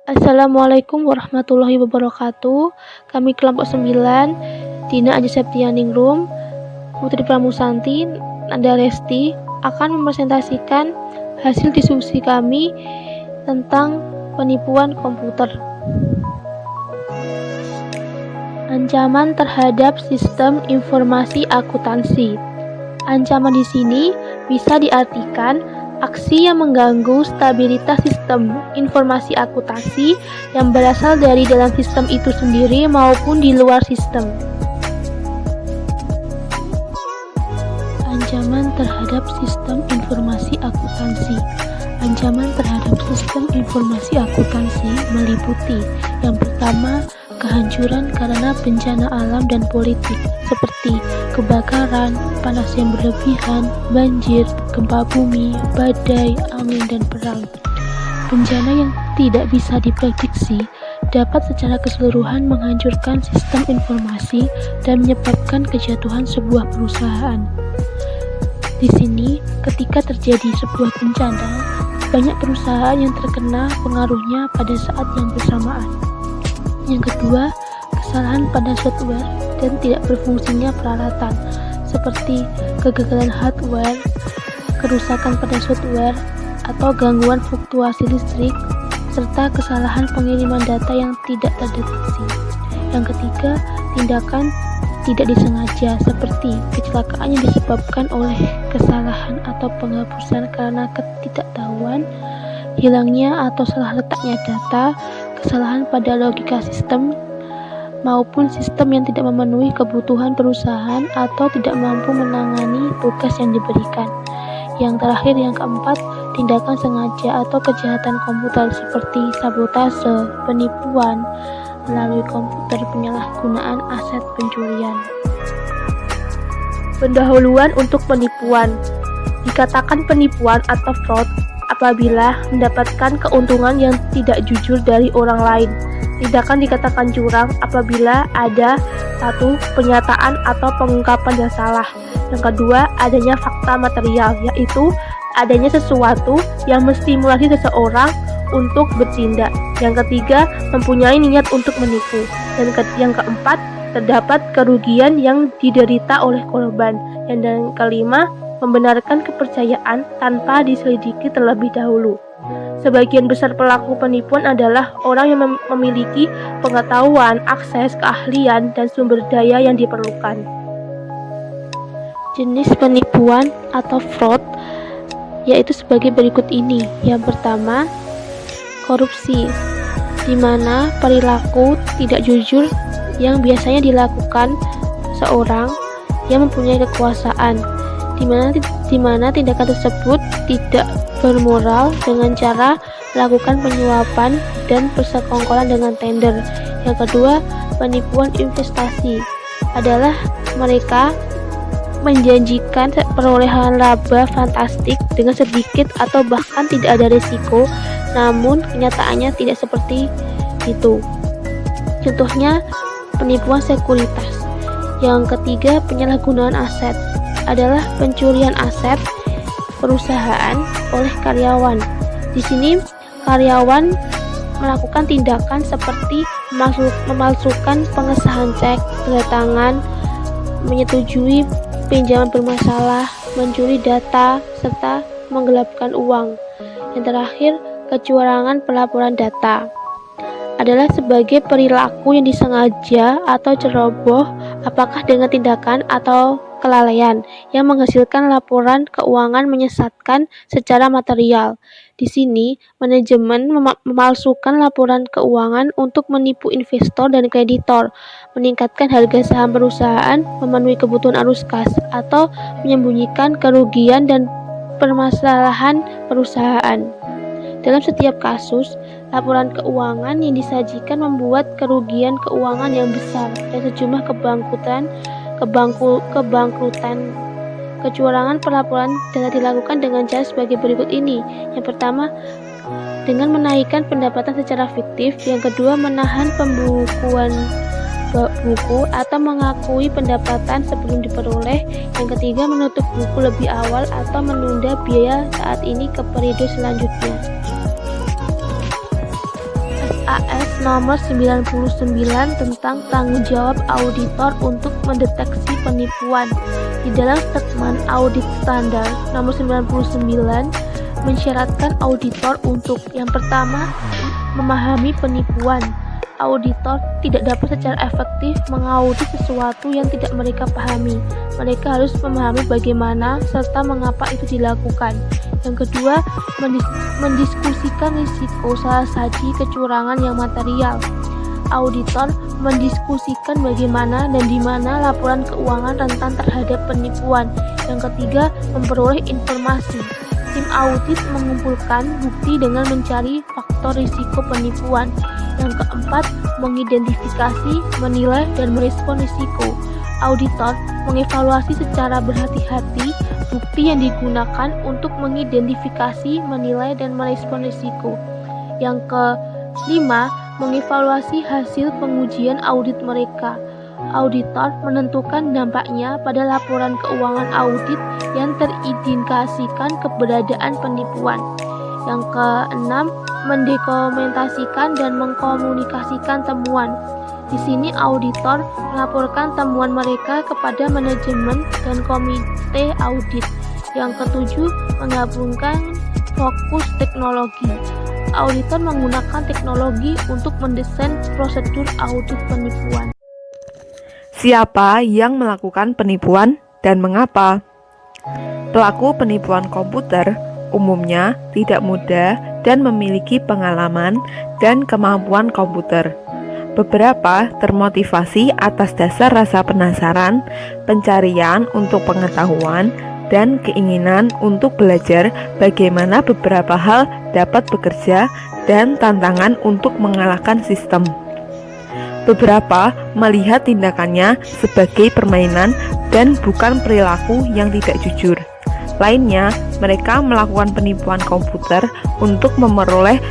Assalamualaikum warahmatullahi wabarakatuh. Kami kelompok 9, Dina Aji Septianingrum, Putri Pramusanti, Nanda Lesti akan mempresentasikan hasil diskusi kami tentang penipuan komputer. Ancaman terhadap sistem informasi akuntansi. Ancaman di sini bisa diartikan aksi yang mengganggu stabilitas sistem informasi akuntansi yang berasal dari dalam sistem itu sendiri maupun di luar sistem. Ancaman terhadap sistem informasi akuntansi. Ancaman terhadap sistem informasi akuntansi meliputi yang pertama, kehancuran karena bencana alam dan politik seperti kebakaran, panas yang berlebihan, banjir, gempa bumi, badai, angin, dan perang. Bencana yang tidak bisa diprediksi dapat secara keseluruhan menghancurkan sistem informasi dan menyebabkan kejatuhan sebuah perusahaan. Di sini, ketika terjadi sebuah bencana, banyak perusahaan yang terkena pengaruhnya pada saat yang bersamaan. Yang kedua, kesalahan pada software dan tidak berfungsinya peralatan, seperti kegagalan hardware, kerusakan pada software, atau gangguan fluktuasi listrik, serta kesalahan pengiriman data yang tidak terdeteksi. Yang ketiga, tindakan tidak disengaja, seperti kecelakaan yang disebabkan oleh kesalahan atau penghapusan karena ketidaktahuan, hilangnya atau salah letaknya data, kesalahan pada logika sistem, maupun sistem yang tidak memenuhi kebutuhan perusahaan atau tidak mampu menangani tugas yang diberikan. Yang terakhir, yang keempat, tindakan sengaja atau kejahatan komputer seperti sabotase, penipuan melalui komputer, penyalahgunaan aset, pencurian. Pendahuluan untuk penipuan. Dikatakan penipuan atau fraud apabila mendapatkan keuntungan yang tidak jujur dari orang lain. Tindakan dikatakan curang apabila ada satu, penyataan atau pengungkapan yang salah. Yang kedua, adanya fakta material, yaitu adanya sesuatu yang menstimulasi seseorang untuk bertindak. Yang ketiga, mempunyai niat untuk menipu. Dan yang keempat, terdapat kerugian yang diderita oleh korban. Dan kelima, membenarkan kepercayaan tanpa diselidiki terlebih dahulu. Sebagian besar pelaku penipuan adalah orang yang memiliki pengetahuan, akses, keahlian, dan sumber daya yang diperlukan. Jenis penipuan atau fraud yaitu sebagai berikut ini. Yang pertama, korupsi, di mana perilaku tidak jujur yang biasanya dilakukan seorang yang mempunyai kekuasaan, di mana tindakan tersebut tidak bermoral dengan cara melakukan penyuapan dan persekongkolan dengan tender. Yang kedua, penipuan investasi adalah mereka menjanjikan perolehan laba fantastik dengan sedikit atau bahkan tidak ada risiko, namun kenyataannya tidak seperti itu. Contohnya, penipuan sekuritas. Yang ketiga, penyalahgunaan aset adalah pencurian aset perusahaan oleh karyawan. Di sini, karyawan melakukan tindakan seperti memalsukan pengesahan cek, tanda tangan, menyetujui pinjaman bermasalah, mencuri data, serta menggelapkan uang. Yang terakhir, kecurangan pelaporan data adalah sebagai perilaku yang disengaja atau ceroboh, apakah dengan tindakan atau kelalaian yang menghasilkan laporan keuangan menyesatkan secara material. Di sini, manajemen memalsukan laporan keuangan untuk menipu investor dan kreditor, meningkatkan harga saham perusahaan, memenuhi kebutuhan arus kas, atau menyembunyikan kerugian dan permasalahan perusahaan. Dalam setiap kasus, laporan keuangan yang disajikan membuat kerugian keuangan yang besar dan sejumlah kebangkrutan. Kecurangan pelaporan data dilakukan dengan cara sebagai berikut ini. Yang pertama, dengan menaikkan pendapatan secara fiktif. Yang kedua, menahan pembukuan buku atau mengakui pendapatan sebelum diperoleh. Yang ketiga, menutup buku lebih awal atau menunda biaya saat ini ke periode selanjutnya. AS nomor 99 tentang tanggung jawab auditor untuk mendeteksi penipuan. Di dalam statement audit standar nomor 99 mensyaratkan auditor untuk yang pertama, memahami penipuan. Auditor tidak dapat secara efektif mengaudit sesuatu yang tidak mereka pahami. Mereka harus memahami bagaimana serta mengapa itu dilakukan. Yang kedua, mendiskusikan risiko salah saji kecurangan yang material. Auditor mendiskusikan bagaimana dan di mana laporan keuangan rentan terhadap penipuan. Yang ketiga, memperoleh informasi. Tim audit mengumpulkan bukti dengan mencari faktor risiko penipuan. Yang keempat, mengidentifikasi, menilai, dan merespon risiko. Auditor mengevaluasi secara berhati-hati bukti yang digunakan untuk mengidentifikasi, menilai, dan merespon risiko. Yang kelima, mengevaluasi hasil pengujian audit mereka. Auditor menentukan dampaknya pada laporan keuangan audit yang terindikasikan keberadaan penipuan. Yang keenam, mendokumentasikan dan mengkomunikasikan temuan. Di sini auditor melaporkan temuan mereka kepada manajemen dan komite audit. Yang ketujuh, menggabungkan fokus teknologi. Auditor menggunakan teknologi untuk mendesain prosedur audit penipuan. Siapa yang melakukan penipuan dan mengapa? Pelaku penipuan komputer umumnya tidak muda dan memiliki pengalaman dan kemampuan komputer. Beberapa termotivasi atas dasar rasa penasaran, pencarian untuk pengetahuan, dan keinginan untuk belajar bagaimana beberapa hal dapat bekerja dan tantangan untuk mengalahkan sistem. Beberapa melihat tindakannya sebagai permainan dan bukan perilaku yang tidak jujur. Lainnya, mereka melakukan penipuan komputer untuk memperoleh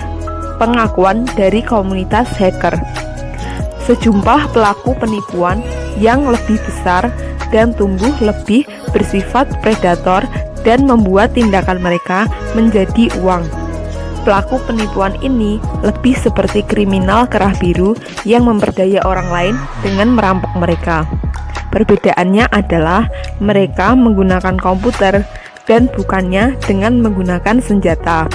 pengakuan dari komunitas hacker. Sejumlah pelaku penipuan yang lebih besar dan tumbuh lebih bersifat predator dan membuat tindakan mereka menjadi uang. Pelaku penipuan ini lebih seperti kriminal kerah biru yang memperdaya orang lain dengan merampok mereka. Perbedaannya adalah mereka menggunakan komputer dan bukannya dengan menggunakan senjata.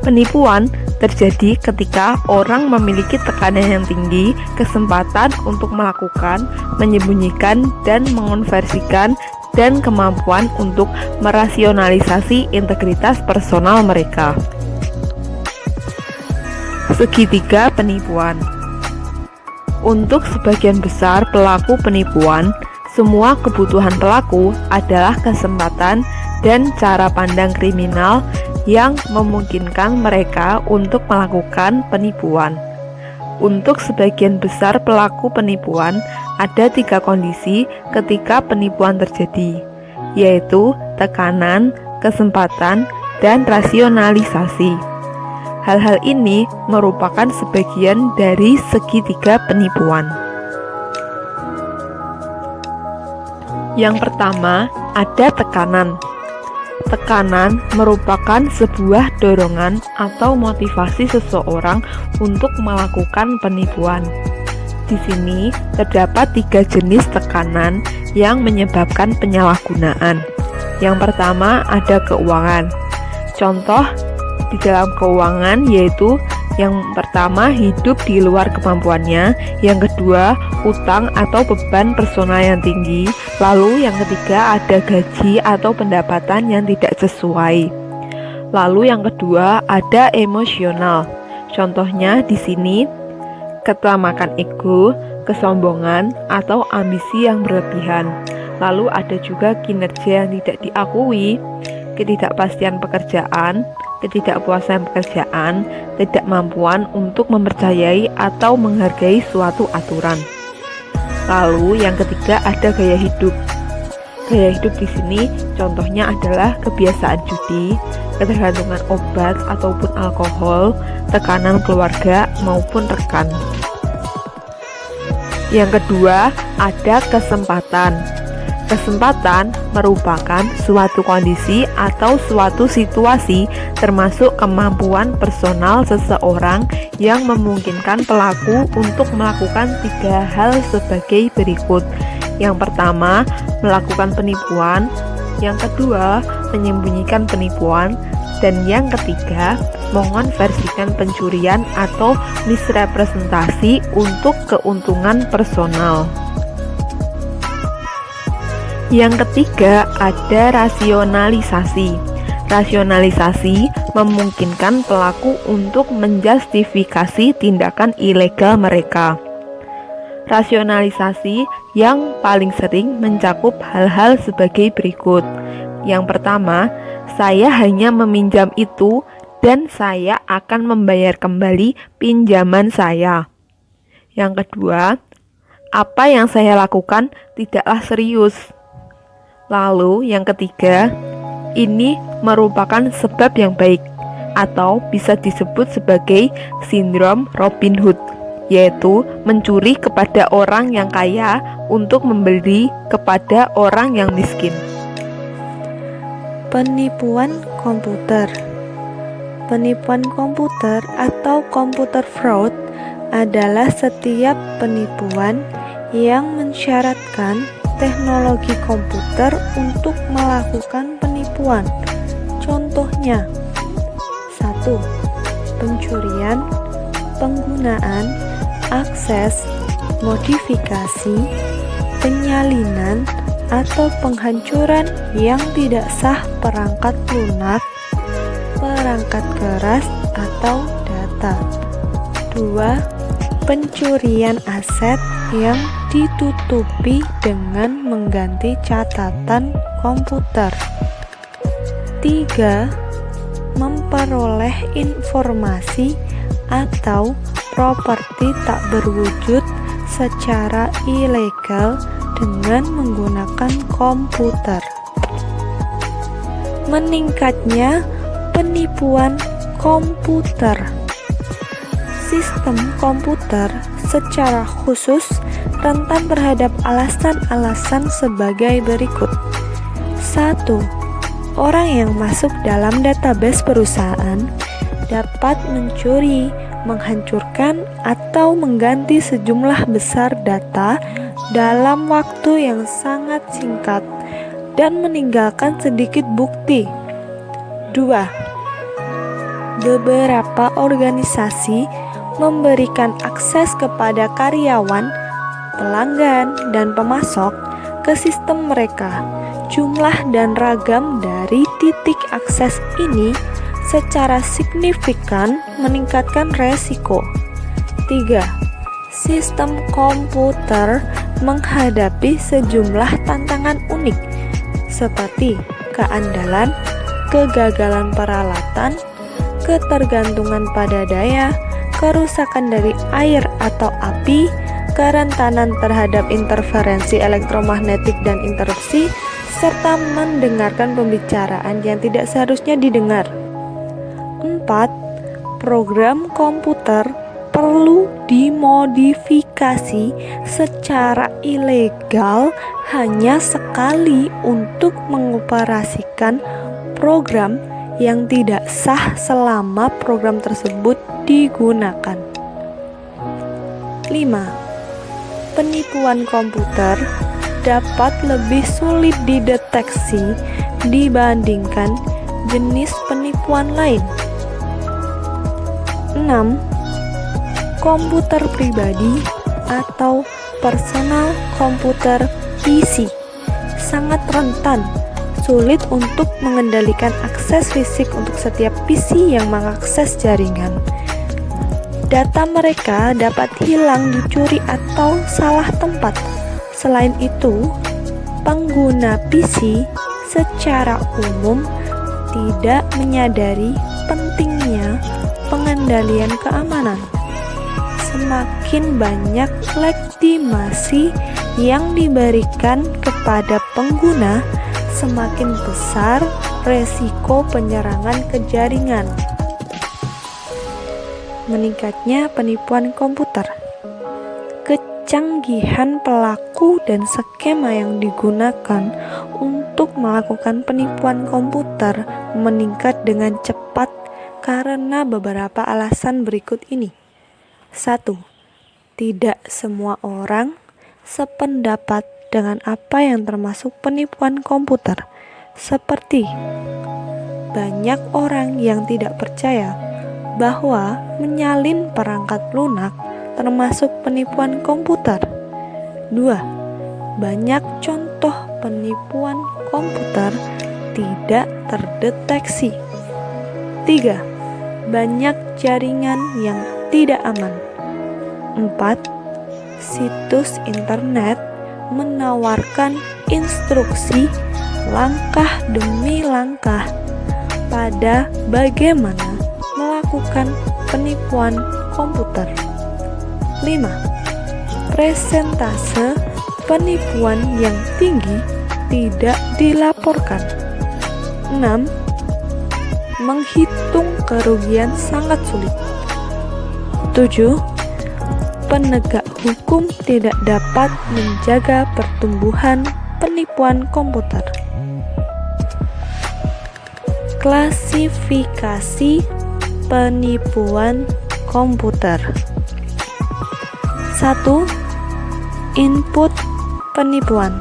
Penipuan terjadi ketika orang memiliki tekanan yang tinggi, kesempatan untuk melakukan, menyembunyikan, dan mengonversikan, dan kemampuan untuk merasionalisasi integritas personal mereka. Segitiga penipuan. Untuk sebagian besar pelaku penipuan, semua kebutuhan pelaku adalah kesempatan dan cara pandang kriminal yang memungkinkan mereka untuk melakukan penipuan. Untuk sebagian besar pelaku penipuan, ada 3 kondisi ketika penipuan terjadi, yaitu tekanan, kesempatan, dan rasionalisasi. Hal-hal ini merupakan sebagian dari segitiga penipuan. Yang pertama, ada tekanan. Tekanan merupakan sebuah dorongan atau motivasi seseorang untuk melakukan penipuan. Di sini terdapat 3 jenis tekanan yang menyebabkan penyalahgunaan. Yang pertama ada keuangan. Contoh di dalam keuangan yaitu yang pertama hidup di luar kemampuannya, yang kedua utang atau beban personal yang tinggi, lalu yang ketiga ada gaji atau pendapatan yang tidak sesuai. Lalu yang kedua ada emosional. Contohnya di sini ketamakan ego, kesombongan atau ambisi yang berlebihan. Lalu ada juga kinerja yang tidak diakui, ketidakpastian pekerjaan, ketidakpuasan pekerjaan, ketidakmampuan untuk mempercayai atau menghargai suatu aturan. Lalu yang ketiga ada gaya hidup. Gaya hidup di sini contohnya adalah kebiasaan judi, ketergantungan obat ataupun alkohol, tekanan keluarga maupun rekan. Yang kedua ada kesempatan. Kesempatan merupakan suatu kondisi atau suatu situasi termasuk kemampuan personal seseorang yang memungkinkan pelaku untuk melakukan 3 hal sebagai berikut. Yang pertama, melakukan penipuan. Yang kedua, menyembunyikan penipuan. Dan yang ketiga, mengonversikan pencurian atau misrepresentasi untuk keuntungan personal. Yang ketiga, ada rasionalisasi. Rasionalisasi memungkinkan pelaku untuk menjustifikasi tindakan ilegal mereka. Rasionalisasi yang paling sering mencakup hal-hal sebagai berikut. Yang pertama, saya hanya meminjam itu dan saya akan membayar kembali pinjaman saya. Yang kedua, apa yang saya lakukan tidaklah serius. Lalu yang ketiga, ini merupakan sebab yang baik atau bisa disebut sebagai sindrom Robin Hood, yaitu mencuri kepada orang yang kaya untuk memberi kepada orang yang miskin. Penipuan komputer. Penipuan komputer atau computer fraud adalah setiap penipuan yang mensyaratkan teknologi komputer untuk melakukan penipuan. Contohnya, 1. Pencurian, penggunaan, akses, modifikasi, penyalinan, atau penghancuran yang tidak sah perangkat lunak, perangkat keras, atau data. 2. Pencurian aset yang ditutupi dengan mengganti catatan komputer. 3. Memperoleh informasi atau properti tak berwujud secara ilegal dengan menggunakan komputer. Meningkatnya penipuan komputer. Sistem komputer secara khusus rentan terhadap alasan-alasan sebagai berikut. 1. Orang yang masuk dalam database perusahaan dapat mencuri, menghancurkan, atau mengganti sejumlah besar data dalam waktu yang sangat singkat dan meninggalkan sedikit bukti. 2. Beberapa organisasi memberikan akses kepada karyawan, pelanggan, dan pemasok ke sistem mereka. Jumlah dan ragam dari titik akses ini secara signifikan meningkatkan resiko. 3. Sistem komputer menghadapi sejumlah tantangan unik seperti keandalan, kegagalan peralatan, ketergantungan pada daya, kerusakan dari air atau api, kerentanan terhadap interferensi elektromagnetik dan interupsi, serta mendengarkan pembicaraan yang tidak seharusnya didengar. 4. Program komputer perlu dimodifikasi secara ilegal hanya sekali untuk mengoperasikan program yang tidak sah selama program tersebut digunakan. 5. Penipuan komputer dapat lebih sulit dideteksi dibandingkan jenis penipuan lain. 6. Komputer pribadi atau personal komputer PC sangat rentan, sulit untuk mengendalikan akses fisik untuk setiap PC yang mengakses jaringan. Data mereka dapat hilang, dicuri, atau salah tempat. Selain itu, pengguna PC secara umum tidak menyadari pentingnya pengendalian keamanan. Semakin banyak legitimasi yang diberikan kepada pengguna, semakin besar resiko penyerangan ke jaringan. Meningkatnya penipuan komputer. kecanggihan pelaku dan skema yang digunakan untuk melakukan penipuan komputer meningkat dengan cepat karena beberapa alasan berikut ini. 1. Tidak semua orang sependapat dengan apa yang termasuk penipuan komputer, seperti banyak orang yang tidak percaya bahwa menyalin perangkat lunak termasuk penipuan komputer. 2. Banyak contoh penipuan komputer tidak terdeteksi. 3. Banyak jaringan yang tidak aman. 4. Situs internet menawarkan instruksi langkah demi langkah pada bagaimana melakukan penipuan komputer. 5. Presentase penipuan yang tinggi tidak dilaporkan. 6. Menghitung kerugian sangat sulit. 7. Penegak hukum tidak dapat menjaga pertumbuhan penipuan komputer. Klasifikasi penipuan komputer. 1. Input penipuan.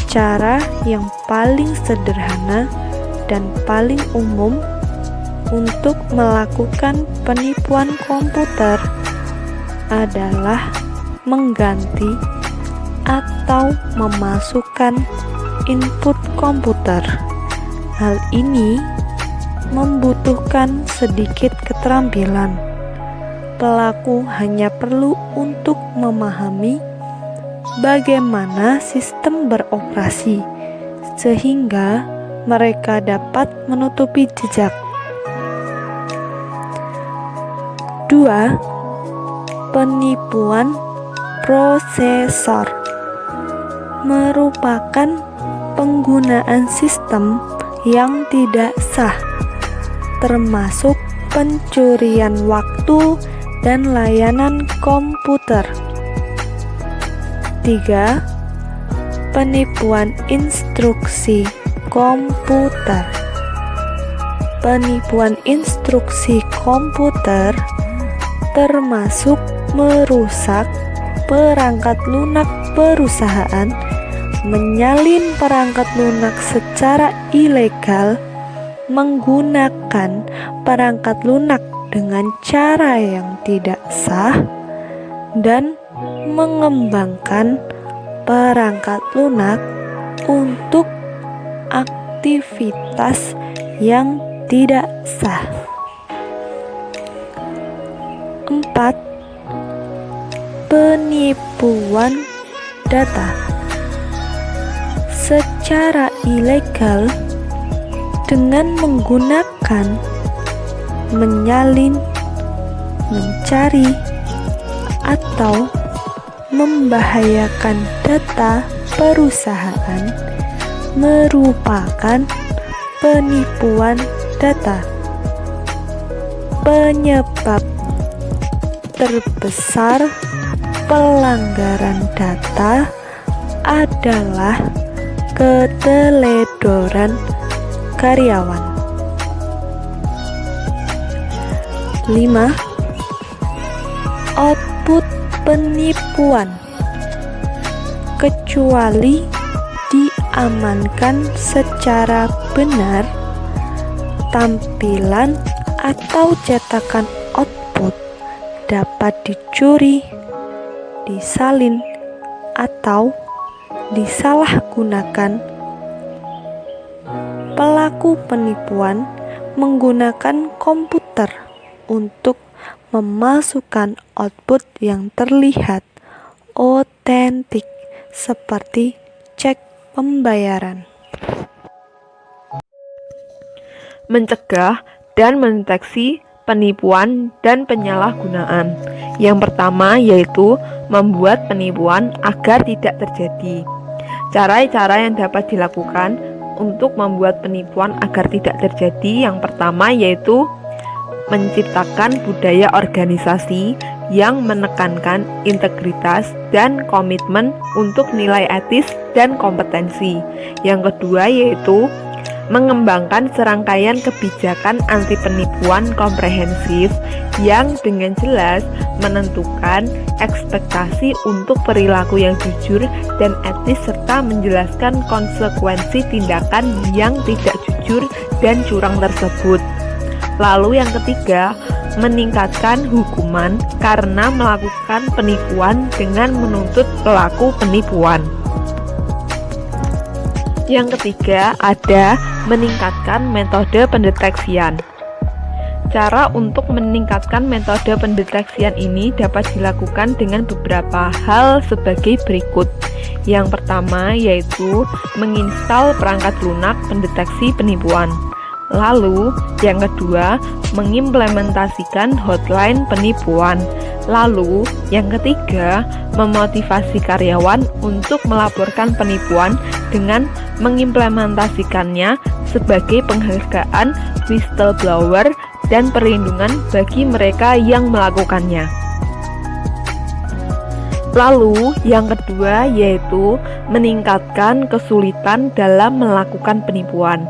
Cara yang paling sederhana dan paling umum untuk melakukan penipuan komputer adalah mengganti atau memasukkan input komputer. Hal ini membutuhkan sedikit keterampilan. Pelaku hanya perlu untuk memahami bagaimana sistem beroperasi, sehingga mereka dapat menutupi jejak. 2. Penipuan prosesor merupakan penggunaan sistem yang tidak sah, termasuk pencurian waktu dan layanan komputer. 3. Penipuan instruksi komputer. Penipuan instruksi komputer termasuk merusak perangkat lunak perusahaan, menyalin perangkat lunak secara ilegal, menggunakan perangkat lunak dengan cara yang tidak sah, dan mengembangkan perangkat lunak untuk aktivitas yang tidak sah. 4. Penipuan data secara ilegal dengan menggunakan, menyalin, mencari, atau membahayakan data perusahaan merupakan penipuan data. Penyebab terbesar pelanggaran data adalah keteledoran karyawan. 5. Output penipuan kecuali diamankan secara benar, tampilan atau cetakan output dapat dicuri, disalin, atau disalahgunakan. Pelaku penipuan menggunakan komputer untuk memasukkan output yang terlihat otentik seperti cek pembayaran. Mencegah dan mendeteksi penipuan dan penyalahgunaan. Yang pertama yaitu membuat penipuan agar tidak terjadi. Cara-cara yang dapat dilakukan untuk membuat penipuan agar tidak terjadi, yang pertama yaitu menciptakan budaya organisasi yang menekankan integritas dan komitmen untuk nilai etis dan kompetensi. Yang kedua yaitu mengembangkan serangkaian kebijakan anti penipuan komprehensif yang dengan jelas menentukan ekspektasi untuk perilaku yang jujur dan etis serta menjelaskan konsekuensi tindakan yang tidak jujur dan curang tersebut. Lalu yang ketiga, meningkatkan hukuman karena melakukan penipuan dengan menuntut pelaku penipuan. Yang ketiga ada meningkatkan metode pendeteksian. Cara untuk meningkatkan metode pendeteksian ini dapat dilakukan dengan beberapa hal sebagai berikut. Yang pertama yaitu menginstal perangkat lunak pendeteksi penipuan. Lalu yang kedua mengimplementasikan hotline penipuan. Lalu yang ketiga memotivasi karyawan untuk melaporkan penipuan dengan mengimplementasikannya sebagai penghargaan whistleblower dan perlindungan bagi mereka yang melakukannya. Lalu yang kedua yaitu meningkatkan kesulitan dalam melakukan penipuan.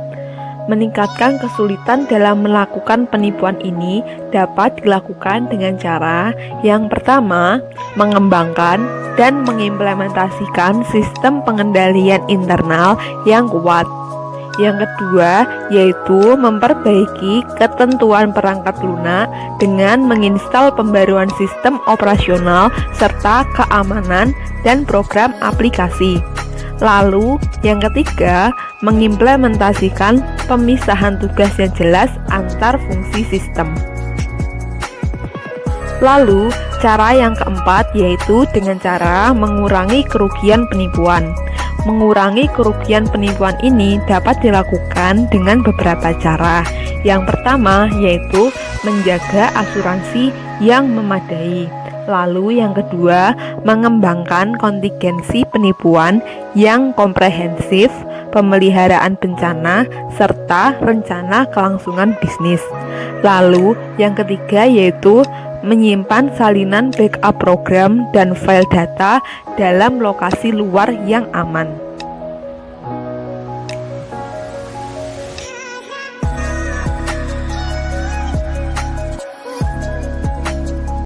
Meningkatkan kesulitan dalam melakukan penipuan ini dapat dilakukan dengan cara yang pertama, mengembangkan dan mengimplementasikan sistem pengendalian internal yang kuat. Yang kedua, yaitu memperbaiki ketentuan perangkat lunak dengan menginstal pembaruan sistem operasional serta keamanan dan program aplikasi. Lalu, yang ketiga, mengimplementasikan pemisahan tugas yang jelas antar fungsi sistem. Lalu, cara yang keempat yaitu dengan cara mengurangi kerugian penipuan. Mengurangi kerugian penipuan ini dapat dilakukan dengan beberapa cara. Yang pertama yaitu menjaga asuransi yang memadai. Lalu yang kedua, mengembangkan kontingensi penipuan yang komprehensif, pemeliharaan bencana, serta rencana kelangsungan bisnis. Lalu yang ketiga yaitu menyimpan salinan backup program dan file data dalam lokasi luar yang aman.